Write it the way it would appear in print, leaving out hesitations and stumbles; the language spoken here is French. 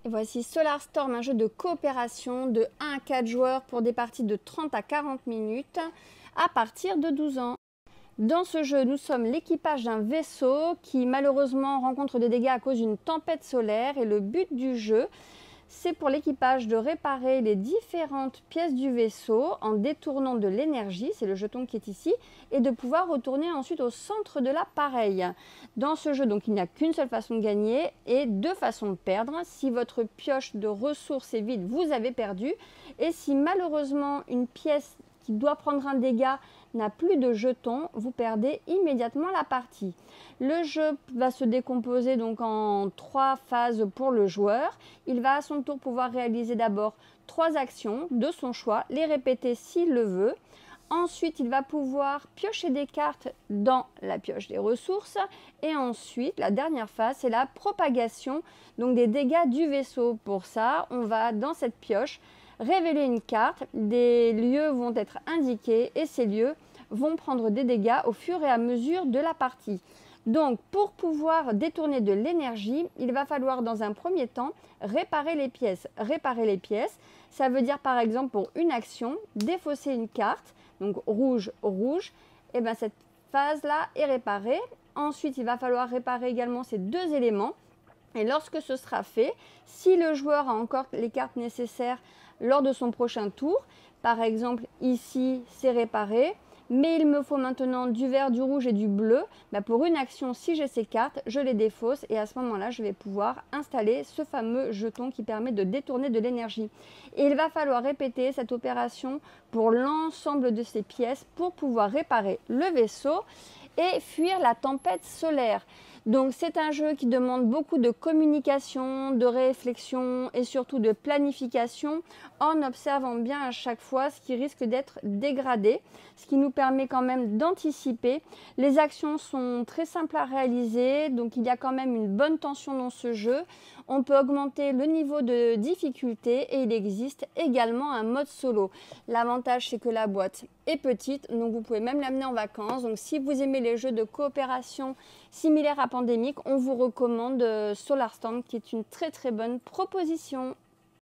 Et voici Solar Storm, un jeu de coopération de 1 à 4 joueurs pour des parties de 30 à 40 minutes à partir de 12 ans. Dans ce jeu, nous sommes l'équipage d'un vaisseau qui malheureusement rencontre des dégâts à cause d'une tempête solaire et le but du jeu, c'est pour l'équipage de réparer les différentes pièces du vaisseau en détournant de l'énergie, c'est le jeton qui est ici, et de pouvoir retourner ensuite au centre de l'appareil. Dans ce jeu, donc, il n'y a qu'une seule façon de gagner et deux façons de perdre. Si votre pioche de ressources est vide, vous avez perdu. Et si malheureusement une pièce qui doit prendre un dégât n'a plus de jetons, vous perdez immédiatement la partie. Le jeu va se décomposer donc en 3 phases pour le joueur. Il va à son tour pouvoir réaliser d'abord 3 actions de son choix, les répéter s'il le veut. Ensuite, il va pouvoir piocher des cartes dans la pioche des ressources. Et ensuite, la dernière phase, c'est la propagation donc des dégâts du vaisseau. Pour ça, on va dans cette pioche révéler une carte. Des lieux vont être indiqués et ces lieux vont prendre des dégâts au fur et à mesure de la partie. Donc, pour pouvoir détourner de l'énergie, il va falloir dans un premier temps réparer les pièces. Réparer les pièces, ça veut dire par exemple pour une action, défausser une carte, donc rouge, rouge, et bien cette phase-là est réparée. Ensuite, il va falloir réparer également ces deux éléments. Et lorsque ce sera fait, si le joueur a encore les cartes nécessaires lors de son prochain tour, par exemple ici c'est réparé, mais il me faut maintenant du vert, du rouge et du bleu, pour une action, si j'ai ces cartes, je les défausse et à ce moment-là, je vais pouvoir installer ce fameux jeton qui permet de détourner de l'énergie. Et il va falloir répéter cette opération pour l'ensemble de ces pièces pour pouvoir réparer le vaisseau et fuir la tempête solaire. Donc c'est un jeu qui demande beaucoup de communication, de réflexion et surtout de planification en observant bien à chaque fois ce qui risque d'être dégradé, ce qui nous permet quand même d'anticiper. Les actions sont très simples à réaliser, donc il y a quand même une bonne tension dans ce jeu. On peut augmenter le niveau de difficulté et il existe également un mode solo. L'avantage c'est que la boîte est petite, donc vous pouvez même l'amener en vacances. Donc si vous aimez les jeux de coopération similaires à Pandémique, on vous recommande Solar Storm qui est une très très bonne proposition.